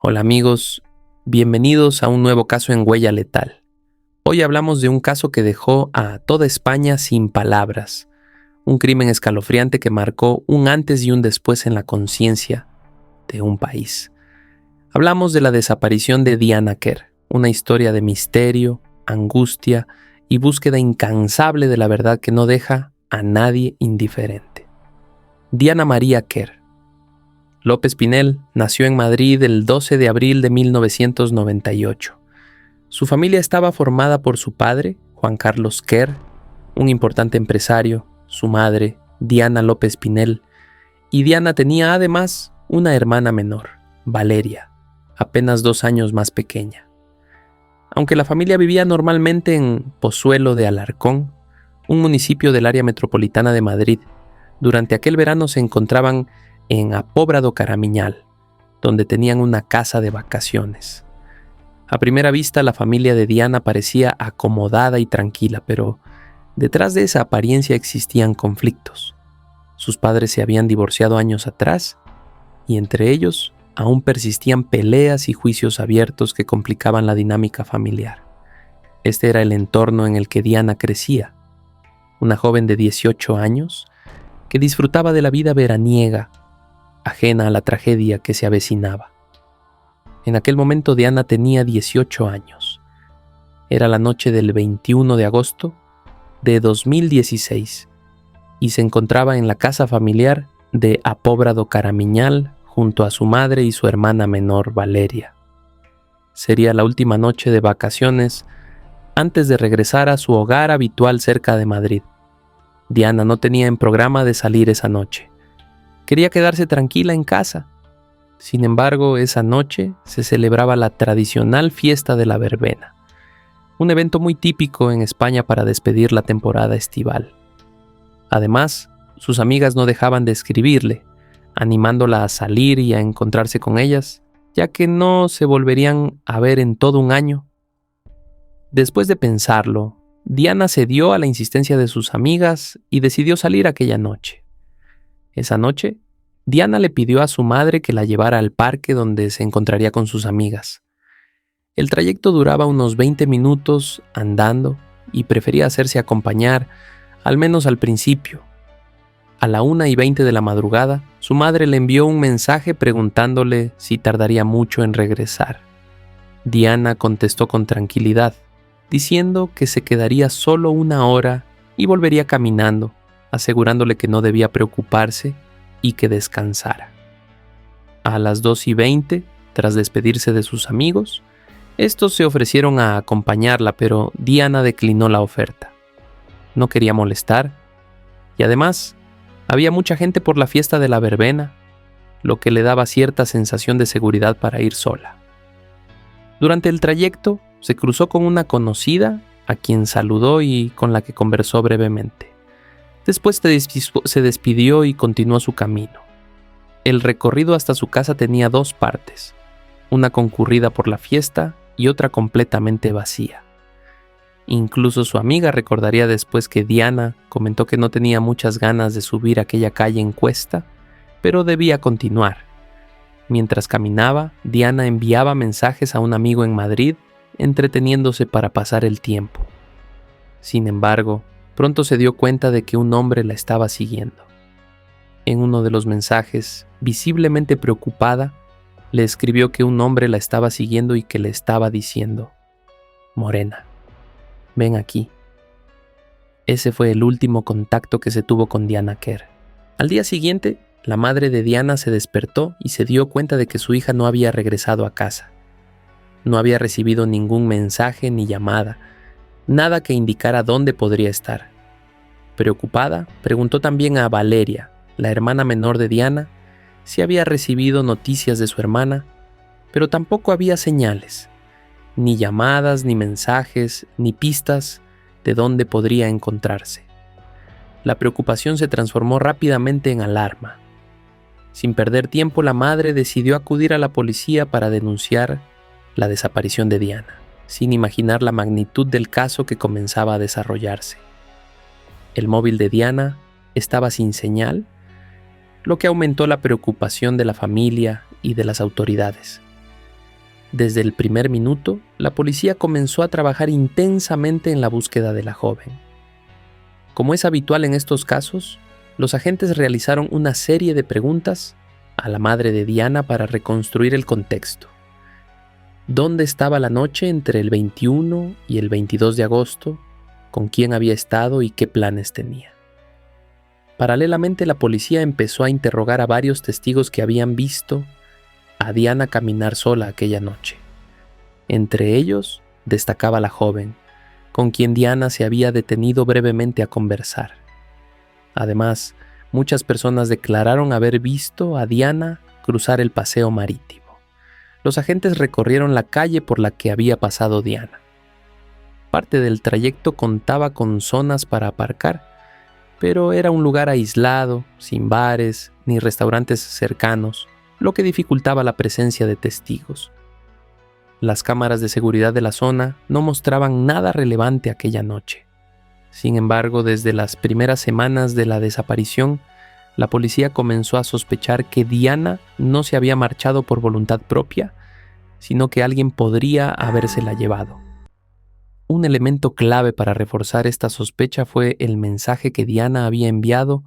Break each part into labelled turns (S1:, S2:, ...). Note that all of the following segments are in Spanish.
S1: Hola amigos, bienvenidos a un nuevo caso en Huella Letal. Hoy hablamos de un caso que dejó a toda España sin palabras, un crimen escalofriante que marcó un antes y un después en la conciencia de un país. Hablamos de la desaparición de Diana Quer, una historia de misterio, angustia y búsqueda incansable de la verdad que no deja a nadie indiferente. Diana María Quer López Pinel nació en Madrid el 12 de abril de 1998. Su familia estaba formada por su padre, Juan Carlos Quer, un importante empresario, su madre, Diana López Pinel, y Diana tenía además una hermana menor, Valeria, apenas 2 años más pequeña. Aunque la familia vivía normalmente en Pozuelo de Alarcón, un municipio del área metropolitana de Madrid, durante aquel verano se encontraban en Apóbrado Caramiñal, donde tenían una casa de vacaciones. A primera vista la familia de Diana parecía acomodada y tranquila, pero detrás de esa apariencia existían conflictos. Sus padres se habían divorciado años atrás y entre ellos aún persistían peleas y juicios abiertos que complicaban la dinámica familiar. Este era el entorno en el que Diana crecía, una joven de 18 años que disfrutaba de la vida veraniega, ajena a la tragedia que se avecinaba. En aquel momento Diana tenía 18 años. Era la noche del 21 de agosto de 2016 y se encontraba en la casa familiar de Apóbrado Caramiñal junto a su madre y su hermana menor Valeria. Sería la última noche de vacaciones antes de regresar a su hogar habitual cerca de Madrid. Diana no tenía en programa de salir esa noche. Quería quedarse tranquila en casa. Sin embargo, esa noche se celebraba la tradicional fiesta de la verbena, un evento muy típico en España para despedir la temporada estival. Además, sus amigas no dejaban de escribirle, animándola a salir y a encontrarse con ellas, ya que no se volverían a ver en todo un año. Después de pensarlo, Diana cedió a la insistencia de sus amigas y decidió salir aquella noche. Esa noche, Diana le pidió a su madre que la llevara al parque donde se encontraría con sus amigas. El trayecto duraba unos 20 minutos andando y prefería hacerse acompañar, al menos al principio. A la 1:20 de la madrugada, su madre le envió un mensaje preguntándole si tardaría mucho en regresar. Diana contestó con tranquilidad, diciendo que se quedaría solo 1 hora y volvería caminando, asegurándole que no debía preocuparse y que descansara. A las 2:20, tras despedirse de sus amigos, estos se ofrecieron a acompañarla, pero Diana declinó la oferta. No quería molestar, y además, había mucha gente por la fiesta de la verbena, lo que le daba cierta sensación de seguridad para ir sola. Durante el trayecto, se cruzó con una conocida, a quien saludó y con la que conversó brevemente. Después se despidió y continuó su camino. El recorrido hasta su casa tenía 2 partes, una concurrida por la fiesta y otra completamente vacía. Incluso su amiga recordaría después que Diana comentó que no tenía muchas ganas de subir aquella calle en cuesta, pero debía continuar. Mientras caminaba, Diana enviaba mensajes a un amigo en Madrid, entreteniéndose para pasar el tiempo. Sin embargo, pronto se dio cuenta de que un hombre la estaba siguiendo. En uno de los mensajes, visiblemente preocupada, le escribió que un hombre la estaba siguiendo y que le estaba diciendo: «Morena, ven aquí». Ese fue el último contacto que se tuvo con Diana Quer. Al día siguiente, la madre de Diana se despertó y se dio cuenta de que su hija no había regresado a casa. No había recibido ningún mensaje ni llamada, nada que indicara dónde podría estar. Preocupada, preguntó también a Valeria, la hermana menor de Diana, si había recibido noticias de su hermana, pero tampoco había señales, ni llamadas, ni mensajes, ni pistas de dónde podría encontrarse. La preocupación se transformó rápidamente en alarma. Sin perder tiempo, la madre decidió acudir a la policía para denunciar la desaparición de Diana, sin imaginar la magnitud del caso que comenzaba a desarrollarse. El móvil de Diana estaba sin señal, lo que aumentó la preocupación de la familia y de las autoridades. Desde el primer minuto, la policía comenzó a trabajar intensamente en la búsqueda de la joven. Como es habitual en estos casos, los agentes realizaron una serie de preguntas a la madre de Diana para reconstruir el contexto. ¿Dónde estaba la noche entre el 21 y el 22 de agosto? ¿Con quién había estado y qué planes tenía? Paralelamente, la policía empezó a interrogar a varios testigos que habían visto a Diana caminar sola aquella noche. Entre ellos destacaba la joven, con quien Diana se había detenido brevemente a conversar. Además, muchas personas declararon haber visto a Diana cruzar el paseo marítimo. Los agentes recorrieron la calle por la que había pasado Diana. Parte del trayecto contaba con zonas para aparcar, pero era un lugar aislado, sin bares ni restaurantes cercanos, lo que dificultaba la presencia de testigos. Las cámaras de seguridad de la zona no mostraban nada relevante aquella noche. Sin embargo, desde las primeras semanas de la desaparición, la policía comenzó a sospechar que Diana no se había marchado por voluntad propia, sino que alguien podría habérsela llevado. Un elemento clave para reforzar esta sospecha fue el mensaje que Diana había enviado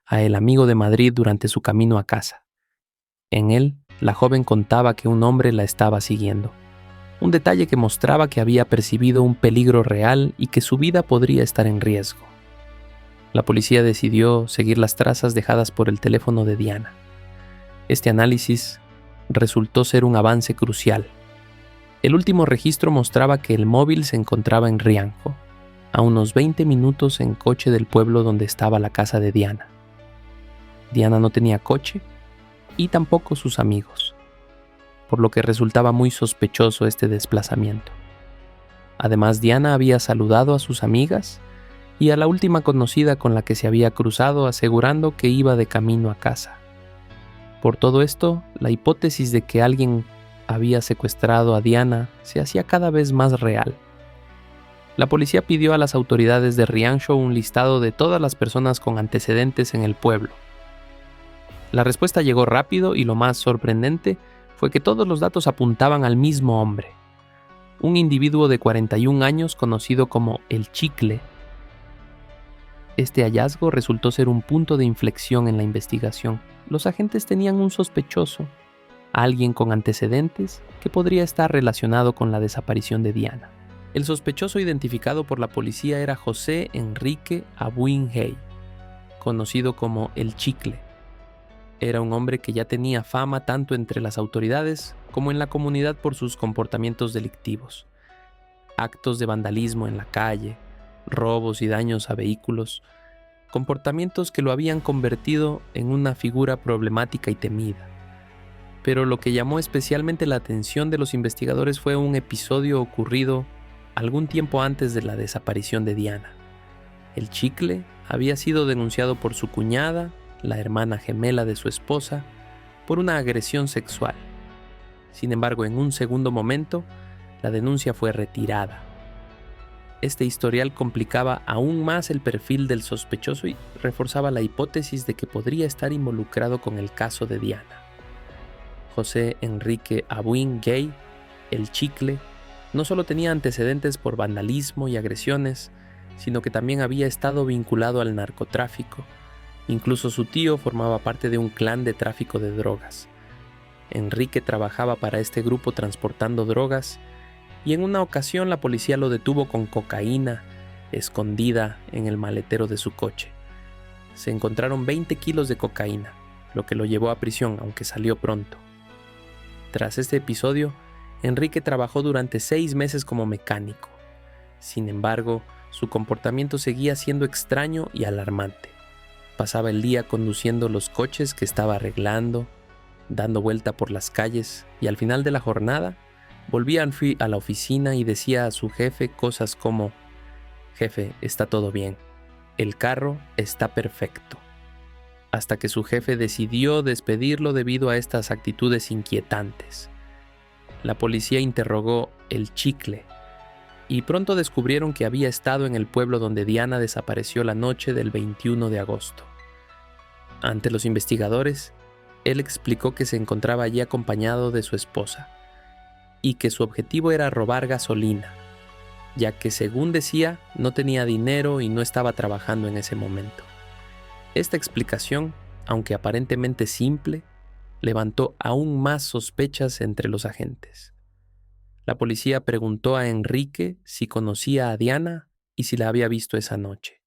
S1: a el amigo de Madrid durante su camino a casa. En él, la joven contaba que un hombre la estaba siguiendo. Un detalle que mostraba que había percibido un peligro real y que su vida podría estar en riesgo. La policía decidió seguir las trazas dejadas por el teléfono de Diana. Este análisis resultó ser un avance crucial. El último registro mostraba que el móvil se encontraba en Rianjo, a unos 20 minutos en coche del pueblo donde estaba la casa de Diana. Diana no tenía coche y tampoco sus amigos, por lo que resultaba muy sospechoso este desplazamiento. Además, Diana había saludado a sus amigas y a la última conocida con la que se había cruzado, asegurando que iba de camino a casa. Por todo esto, la hipótesis de que alguien había secuestrado a Diana se hacía cada vez más real. La policía pidió a las autoridades de Rianxo un listado de todas las personas con antecedentes en el pueblo. La respuesta llegó rápido y lo más sorprendente fue que todos los datos apuntaban al mismo hombre, un individuo de 41 años conocido como El Chicle. Este hallazgo resultó ser un punto de inflexión en la investigación. Los agentes tenían un sospechoso, alguien con antecedentes que podría estar relacionado con la desaparición de Diana. El sospechoso identificado por la policía era José Enrique Abuin Hey, conocido como El Chicle. Era un hombre que ya tenía fama tanto entre las autoridades como en la comunidad por sus comportamientos delictivos. Actos de vandalismo en la calle, robos y daños a vehículos, comportamientos que lo habían convertido en una figura problemática y temida. Pero lo que llamó especialmente la atención de los investigadores fue un episodio ocurrido algún tiempo antes de la desaparición de Diana. El Chicle había sido denunciado por su cuñada, la hermana gemela de su esposa, por una agresión sexual. Sin embargo, en un segundo momento, la denuncia fue retirada. Este historial complicaba aún más el perfil del sospechoso y reforzaba la hipótesis de que podría estar involucrado con el caso de Diana. José Enrique Abuin Gay, El Chicle, no solo tenía antecedentes por vandalismo y agresiones, sino que también había estado vinculado al narcotráfico. Incluso su tío formaba parte de un clan de tráfico de drogas. Enrique trabajaba para este grupo transportando drogas y en una ocasión la policía lo detuvo con cocaína escondida en el maletero de su coche. Se encontraron 20 kilos de cocaína, lo que lo llevó a prisión, aunque salió pronto. Tras este episodio, Enrique trabajó durante 6 meses como mecánico. Sin embargo, su comportamiento seguía siendo extraño y alarmante. Pasaba el día conduciendo los coches que estaba arreglando, dando vuelta por las calles y al final de la jornada volvía a la oficina y decía a su jefe cosas como: «Jefe, está todo bien, el carro está perfecto», hasta que su jefe decidió despedirlo debido a estas actitudes inquietantes. La policía interrogó El Chicle y pronto descubrieron que había estado en el pueblo donde Diana desapareció la noche del 21 de agosto. Ante los investigadores, él explicó que se encontraba allí acompañado de su esposa. y que su objetivo era robar gasolina, ya que según decía no tenía dinero y no estaba trabajando en ese momento. Esta explicación, aunque aparentemente simple, levantó aún más sospechas entre los agentes. La policía preguntó a Enrique si conocía a Diana y si la había visto esa noche.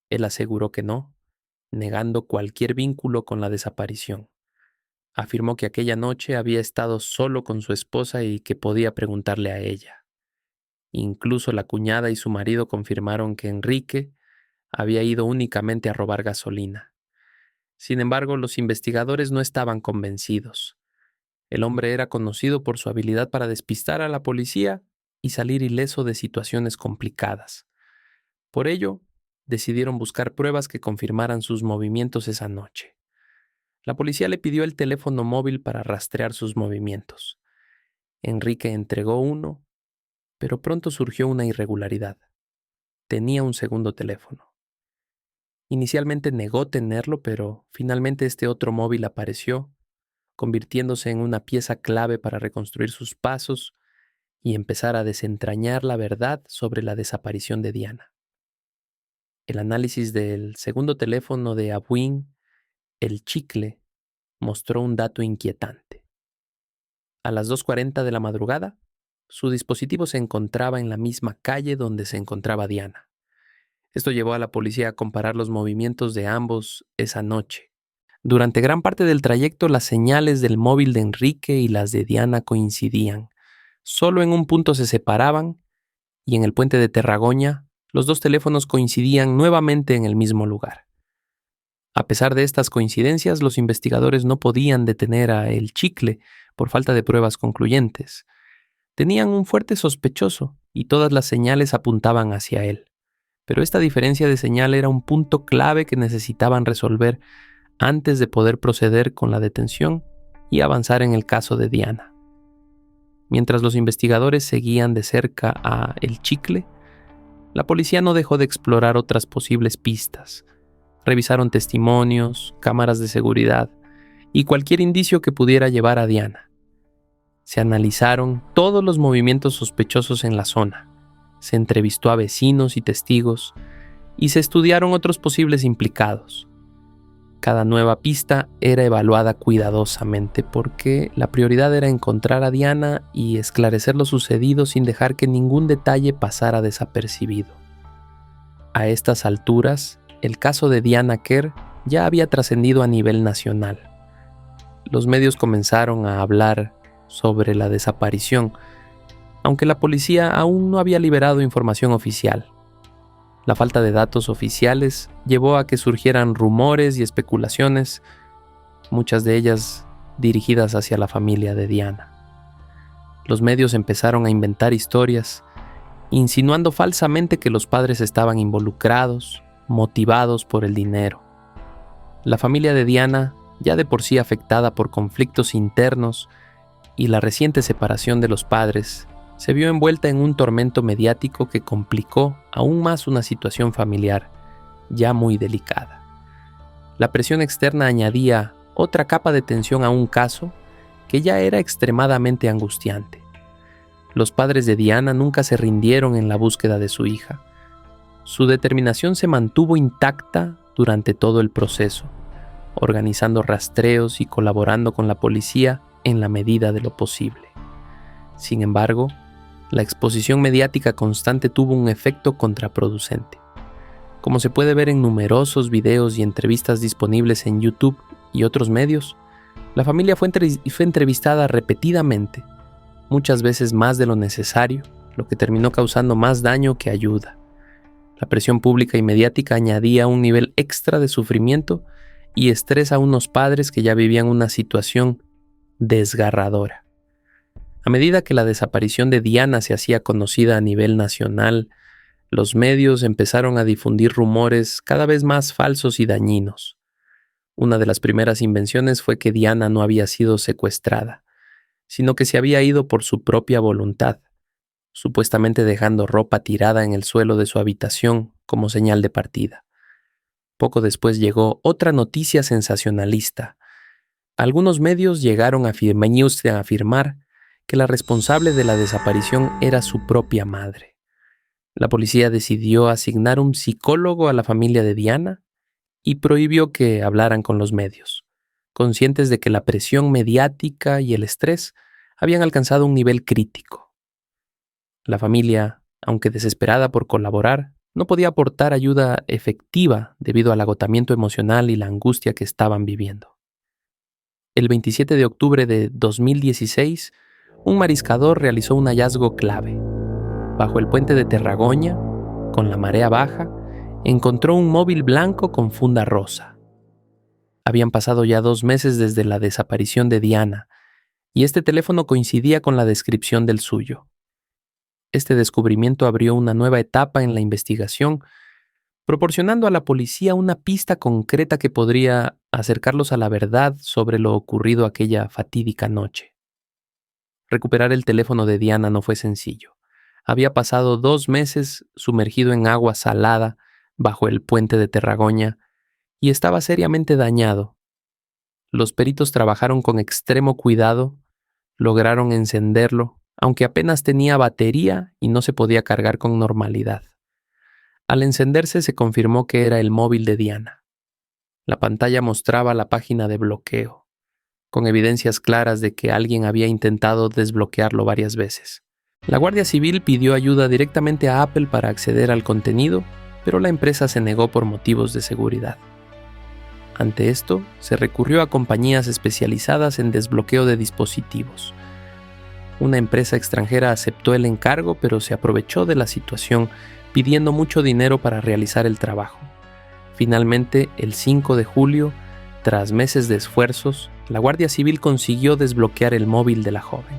S1: Él aseguró que no, negando cualquier vínculo con la desaparición. Afirmó que aquella noche había estado solo con su esposa y que podía preguntarle a ella. Incluso la cuñada y su marido confirmaron que Enrique había ido únicamente a robar gasolina. Sin embargo, los investigadores no estaban convencidos. El hombre era conocido por su habilidad para despistar a la policía y salir ileso de situaciones complicadas. Por ello, decidieron buscar pruebas que confirmaran sus movimientos esa noche. La policía le pidió el teléfono móvil para rastrear sus movimientos. Enrique entregó uno, pero pronto surgió una irregularidad. Tenía un segundo teléfono. Inicialmente negó tenerlo, pero finalmente este otro móvil apareció, convirtiéndose en una pieza clave para reconstruir sus pasos y empezar a desentrañar la verdad sobre la desaparición de Diana. El análisis del segundo teléfono de Abuin, el chicle, mostró un dato inquietante. A las 2:40 de la madrugada, su dispositivo se encontraba en la misma calle donde se encontraba Diana. Esto llevó a la policía a comparar los movimientos de ambos esa noche. Durante gran parte del trayecto, las señales del móvil de Enrique y las de Diana coincidían. Solo en un punto se separaban y en el puente de Terragoña, los dos teléfonos coincidían nuevamente en el mismo lugar. A pesar de estas coincidencias, los investigadores no podían detener a El Chicle por falta de pruebas concluyentes. Tenían un fuerte sospechoso y todas las señales apuntaban hacia él. Pero esta diferencia de señal era un punto clave que necesitaban resolver antes de poder proceder con la detención y avanzar en el caso de Diana. Mientras los investigadores seguían de cerca a El Chicle, la policía no dejó de explorar otras posibles pistas. Revisaron testimonios, cámaras de seguridad y cualquier indicio que pudiera llevar a Diana. Se analizaron todos los movimientos sospechosos en la zona. Se entrevistó a vecinos y testigos y se estudiaron otros posibles implicados. Cada nueva pista era evaluada cuidadosamente porque la prioridad era encontrar a Diana y esclarecer lo sucedido sin dejar que ningún detalle pasara desapercibido. A estas alturas, el caso de Diana Kerr ya había trascendido a nivel nacional. Los medios comenzaron a hablar sobre la desaparición, aunque la policía aún no había liberado información oficial. La falta de datos oficiales llevó a que surgieran rumores y especulaciones, muchas de ellas dirigidas hacia la familia de Diana. Los medios empezaron a inventar historias, insinuando falsamente que los padres estaban involucrados, motivados por el dinero. La familia de Diana, ya de por sí afectada por conflictos internos y la reciente separación de los padres, se vio envuelta en un tormento mediático que complicó aún más una situación familiar ya muy delicada. La presión externa añadía otra capa de tensión a un caso que ya era extremadamente angustiante. Los padres de Diana nunca se rindieron en la búsqueda de su hija. Su determinación se mantuvo intacta durante todo el proceso, organizando rastreos y colaborando con la policía en la medida de lo posible. Sin embargo, la exposición mediática constante tuvo un efecto contraproducente. Como se puede ver en numerosos videos y entrevistas disponibles en YouTube y otros medios, la familia fue entrevistada repetidamente, muchas veces más de lo necesario, lo que terminó causando más daño que ayuda. La presión pública y mediática añadía un nivel extra de sufrimiento y estrés a unos padres que ya vivían una situación desgarradora. A medida que la desaparición de Diana se hacía conocida a nivel nacional, los medios empezaron a difundir rumores cada vez más falsos y dañinos. Una de las primeras invenciones fue que Diana no había sido secuestrada, sino que se había ido por su propia voluntad, supuestamente dejando ropa tirada en el suelo de su habitación como señal de partida. Poco después llegó otra noticia sensacionalista. Algunos medios llegaron a afirmar que la responsable de la desaparición era su propia madre. La policía decidió asignar un psicólogo a la familia de Diana y prohibió que hablaran con los medios, conscientes de que la presión mediática y el estrés habían alcanzado un nivel crítico. La familia, aunque desesperada por colaborar, no podía aportar ayuda efectiva debido al agotamiento emocional y la angustia que estaban viviendo. El 27 de octubre de 2016, un mariscador realizó un hallazgo clave. Bajo el puente de Terragoña, con la marea baja, encontró un móvil blanco con funda rosa. Habían pasado ya 2 meses desde la desaparición de Diana, y este teléfono coincidía con la descripción del suyo. Este descubrimiento abrió una nueva etapa en la investigación, proporcionando a la policía una pista concreta que podría acercarlos a la verdad sobre lo ocurrido aquella fatídica noche. Recuperar el teléfono de Diana no fue sencillo. Había pasado 2 meses sumergido en agua salada bajo el puente de Terragoña y estaba seriamente dañado. Los peritos trabajaron con extremo cuidado, lograron encenderlo, aunque apenas tenía batería y no se podía cargar con normalidad. Al encenderse se confirmó que era el móvil de Diana. La pantalla mostraba la página de bloqueo, con evidencias claras de que alguien había intentado desbloquearlo varias veces. La Guardia Civil pidió ayuda directamente a Apple para acceder al contenido, pero la empresa se negó por motivos de seguridad. Ante esto, se recurrió a compañías especializadas en desbloqueo de dispositivos. Una empresa extranjera aceptó el encargo, pero se aprovechó de la situación, pidiendo mucho dinero para realizar el trabajo. Finalmente, el 5 de julio, tras meses de esfuerzos, la Guardia Civil consiguió desbloquear el móvil de la joven.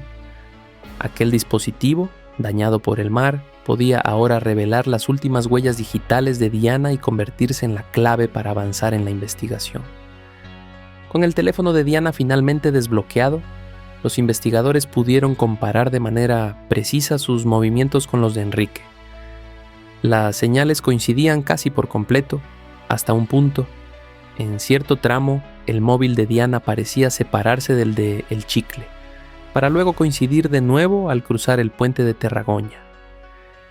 S1: Aquel dispositivo, dañado por el mar, podía ahora revelar las últimas huellas digitales de Diana y convertirse en la clave para avanzar en la investigación. Con el teléfono de Diana finalmente desbloqueado, los investigadores pudieron comparar de manera precisa sus movimientos con los de Enrique. Las señales coincidían casi por completo, hasta un punto. En cierto tramo, el móvil de Diana parecía separarse del de El Chicle, para luego coincidir de nuevo al cruzar el puente de Terragoña.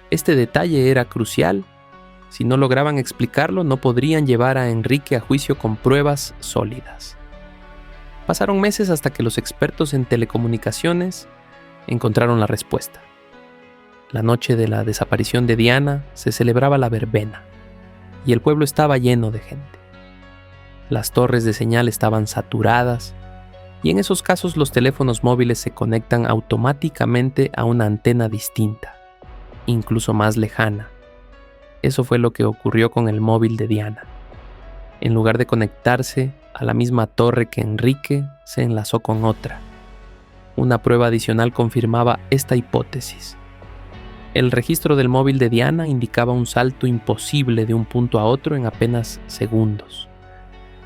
S1: Este detalle era crucial. Si no lograban explicarlo, no podrían llevar a Enrique a juicio con pruebas sólidas. Pasaron meses hasta que los expertos en telecomunicaciones encontraron la respuesta. La noche de la desaparición de Diana se celebraba la verbena, y el pueblo estaba lleno de gente. Las torres de señal estaban saturadas, y en esos casos los teléfonos móviles se conectan automáticamente a una antena distinta, incluso más lejana. Eso fue lo que ocurrió con el móvil de Diana. En lugar de conectarse a la misma torre que Enrique, se enlazó con otra. Una prueba adicional confirmaba esta hipótesis. El registro del móvil de Diana indicaba un salto imposible de un punto a otro en apenas segundos.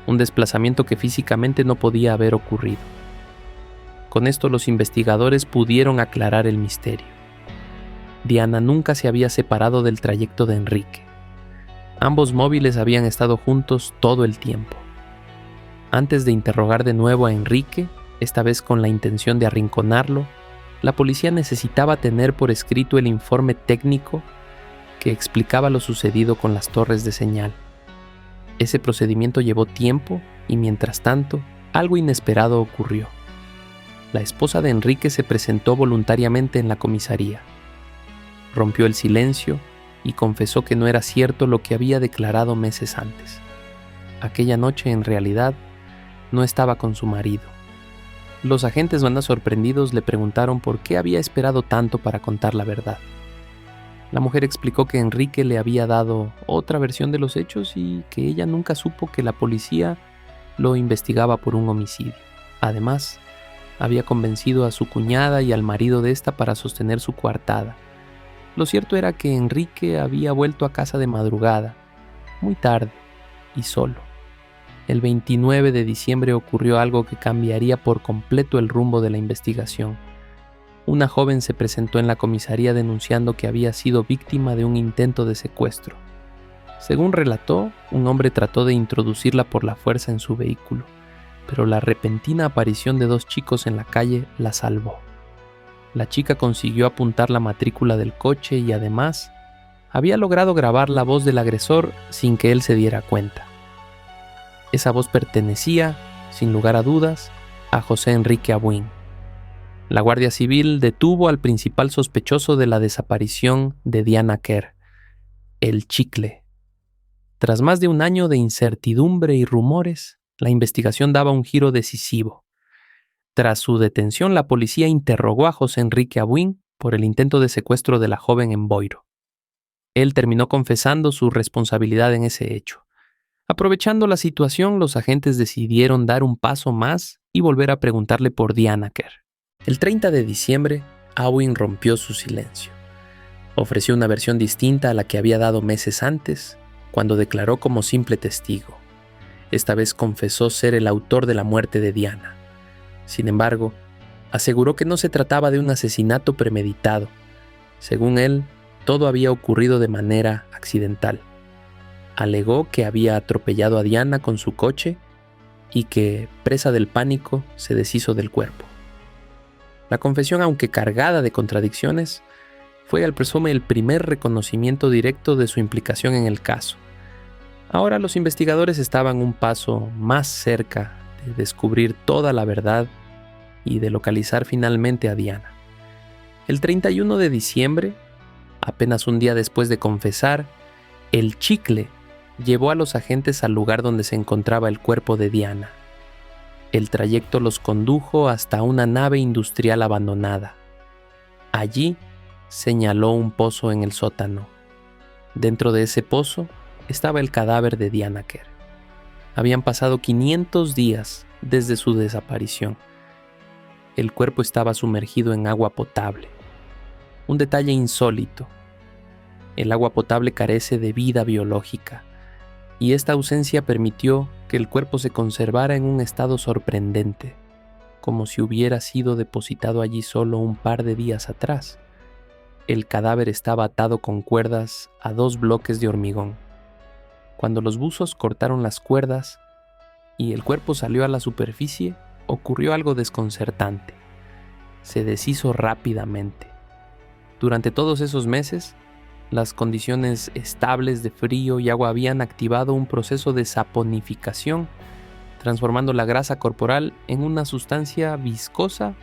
S1: Un desplazamiento que físicamente no podía haber ocurrido. Con esto los investigadores pudieron aclarar el misterio. Diana nunca se había separado del trayecto de Enrique. Ambos móviles habían estado juntos todo el tiempo. Antes de interrogar de nuevo a Enrique, esta vez con la intención de arrinconarlo, la policía necesitaba tener por escrito el informe técnico que explicaba lo sucedido con las torres de señal. Ese procedimiento llevó tiempo y, mientras tanto, algo inesperado ocurrió. La esposa de Enrique se presentó voluntariamente en la comisaría. Rompió el silencio y confesó que no era cierto lo que había declarado meses antes. Aquella noche, en realidad, no estaba con su marido. Los agentes más sorprendidos le preguntaron por qué había esperado tanto para contar la verdad. La mujer explicó que Enrique le había dado otra versión de los hechos y que ella nunca supo que la policía lo investigaba por un homicidio. Además, había convencido a su cuñada y al marido de esta para sostener su coartada. Lo cierto era que Enrique había vuelto a casa de madrugada, muy tarde y solo. El 29 de diciembre ocurrió algo que cambiaría por completo el rumbo de la investigación. Una joven se presentó en la comisaría denunciando que había sido víctima de un intento de secuestro. Según relató, un hombre trató de introducirla por la fuerza en su vehículo, pero la repentina aparición de 2 chicos en la calle la salvó. La chica consiguió apuntar la matrícula del coche y además había logrado grabar la voz del agresor sin que él se diera cuenta. Esa voz pertenecía, sin lugar a dudas, a José Enrique Abuin. La Guardia Civil detuvo al principal sospechoso de la desaparición de Diana Quer, el Chicle. Tras más de un año de incertidumbre y rumores, la investigación daba un giro decisivo. Tras su detención, la policía interrogó a José Enrique Abuin por el intento de secuestro de la joven en Boiro. Él terminó confesando su responsabilidad en ese hecho. Aprovechando la situación, los agentes decidieron dar un paso más y volver a preguntarle por Diana Quer. El 30 de diciembre, Abuin rompió su silencio. Ofreció una versión distinta a la que había dado meses antes, cuando declaró como simple testigo. Esta vez confesó ser el autor de la muerte de Diana. Sin embargo, aseguró que no se trataba de un asesinato premeditado. Según él, todo había ocurrido de manera accidental. Alegó que había atropellado a Diana con su coche y que, presa del pánico, se deshizo del cuerpo. La confesión, aunque cargada de contradicciones, fue al presume el primer reconocimiento directo de su implicación en el caso. Ahora los investigadores estaban un paso más cerca de descubrir toda la verdad y de localizar finalmente a Diana. El 31 de diciembre, apenas un día después de confesar, el Chicle llevó a los agentes al lugar donde se encontraba el cuerpo de Diana. El trayecto los condujo hasta una nave industrial abandonada. Allí señaló un pozo en el sótano. Dentro de ese pozo estaba el cadáver de Diana Quer. Habían pasado 500 días desde su desaparición. El cuerpo estaba sumergido en agua potable. Un detalle insólito. El agua potable carece de vida biológica, y esta ausencia permitió que el cuerpo se conservara en un estado sorprendente, como si hubiera sido depositado allí solo un par de días atrás. El cadáver estaba atado con cuerdas a 2 bloques de hormigón. Cuando los buzos cortaron las cuerdas y el cuerpo salió a la superficie, ocurrió algo desconcertante. Se deshizo rápidamente. Durante todos esos meses, las condiciones estables de frío y agua habían activado un proceso de saponificación, transformando la grasa corporal en una sustancia viscosa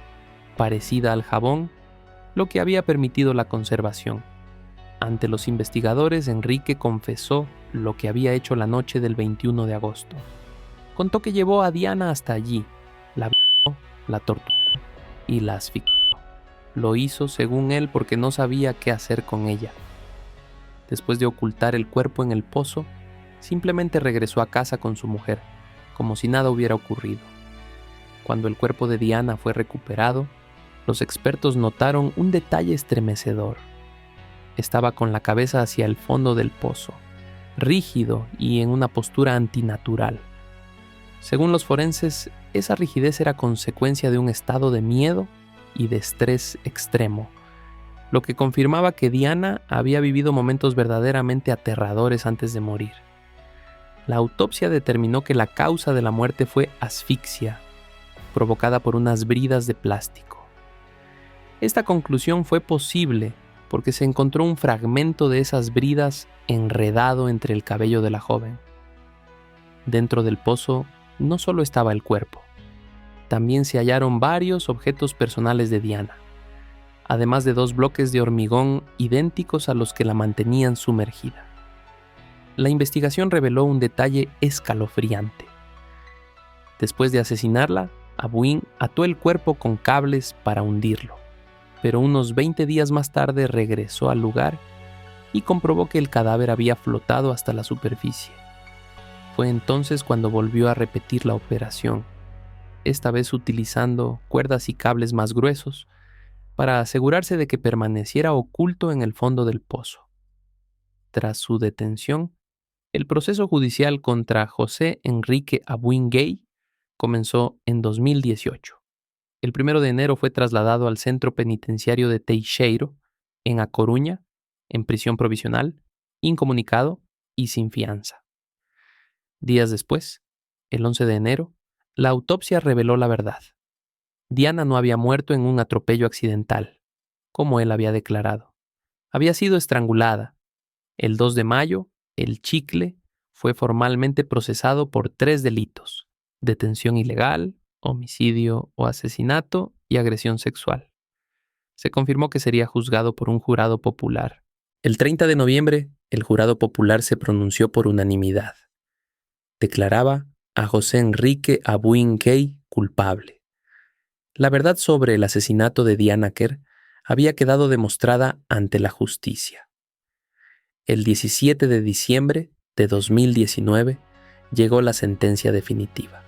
S1: parecida al jabón, lo que había permitido la conservación. Ante los investigadores, Enrique confesó lo que había hecho la noche del 21 de agosto. Contó que llevó a Diana hasta allí, la violó, la torturó y la asfixió. Lo hizo, según él, porque no sabía qué hacer con ella. Después de ocultar el cuerpo en el pozo, simplemente regresó a casa con su mujer, como si nada hubiera ocurrido. Cuando el cuerpo de Diana fue recuperado, los expertos notaron un detalle estremecedor. Estaba con la cabeza hacia el fondo del pozo, rígido y en una postura antinatural. Según los forenses, esa rigidez era consecuencia de un estado de miedo y de estrés extremo, lo que confirmaba que Diana había vivido momentos verdaderamente aterradores antes de morir. La autopsia determinó que la causa de la muerte fue asfixia, provocada por unas bridas de plástico. Esta conclusión fue posible porque se encontró un fragmento de esas bridas enredado entre el cabello de la joven. Dentro del pozo no solo estaba el cuerpo, también se hallaron varios objetos personales de Diana, además de 2 bloques de hormigón idénticos a los que la mantenían sumergida. La investigación reveló un detalle escalofriante. Después de asesinarla, Abuin ató el cuerpo con cables para hundirlo, pero unos 20 días más tarde regresó al lugar y comprobó que el cadáver había flotado hasta la superficie. Fue entonces cuando volvió a repetir la operación, esta vez utilizando cuerdas y cables más gruesos, para asegurarse de que permaneciera oculto en el fondo del pozo. Tras su detención, el proceso judicial contra José Enrique Abuin Gay comenzó en 2018. El 1 de enero fue trasladado al centro penitenciario de Teixeiro, en A Coruña, en prisión provisional, incomunicado y sin fianza. Días después, el 11 de enero, la autopsia reveló la verdad. Diana no había muerto en un atropello accidental. como él había declarado. Había sido estrangulada. El 2 de mayo, el chicle fue formalmente procesado por 3 delitos: detención ilegal, homicidio o asesinato y agresión sexual. Se confirmó que sería juzgado por un jurado popular. El 30 de noviembre, el jurado popular se pronunció por unanimidad. Declaraba a José Enrique Abuin Gay culpable. La verdad sobre el asesinato de Diana Quer había quedado demostrada ante la justicia. El 17 de diciembre de 2019 llegó la sentencia definitiva.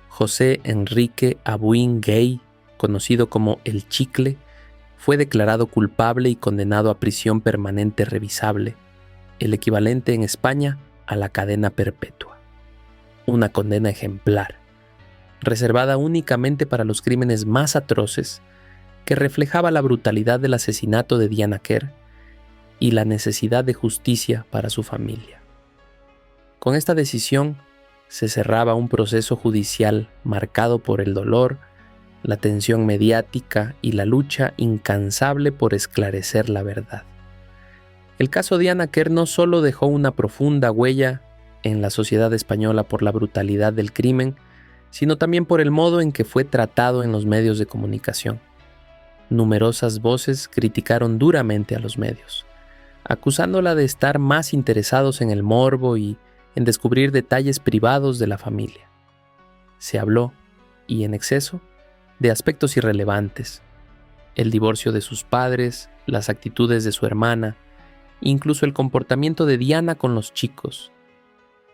S1: José Enrique Abuin Gay, conocido como El Chicle, fue declarado culpable y condenado a prisión permanente revisable, el equivalente en España a la cadena perpetua. Una condena ejemplar, reservada únicamente para los crímenes más atroces, que reflejaba la brutalidad del asesinato de Diana Quer y la necesidad de justicia para su familia. Con esta decisión se cerraba un proceso judicial marcado por el dolor, la tensión mediática y la lucha incansable por esclarecer la verdad. El caso Diana Quer no solo dejó una profunda huella en la sociedad española por la brutalidad del crimen, sino también por el modo en que fue tratado en los medios de comunicación. Numerosas voces criticaron duramente a los medios, acusándola de estar más interesados en el morbo y en descubrir detalles privados de la familia. Se habló, y en exceso, de aspectos irrelevantes: el divorcio de sus padres, las actitudes de su hermana, incluso el comportamiento de Diana con los chicos.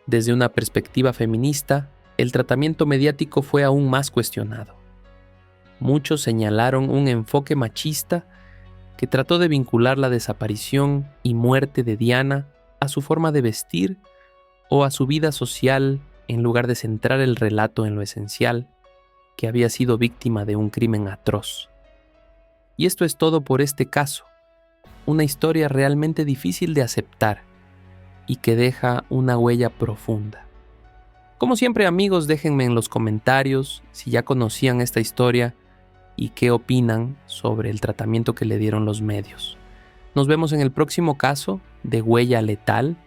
S1: Desde una perspectiva feminista, el tratamiento mediático fue aún más cuestionado. Muchos señalaron un enfoque machista que trató de vincular la desaparición y muerte de Diana a su forma de vestir o a su vida social, en lugar de centrar el relato en lo esencial, que había sido víctima de un crimen atroz. Y esto es todo por este caso, una historia realmente difícil de aceptar y que deja una huella profunda. Como siempre, amigos, déjenme en los comentarios si ya conocían esta historia y qué opinan sobre el tratamiento que le dieron los medios. Nos vemos en el próximo caso de Huella Letal,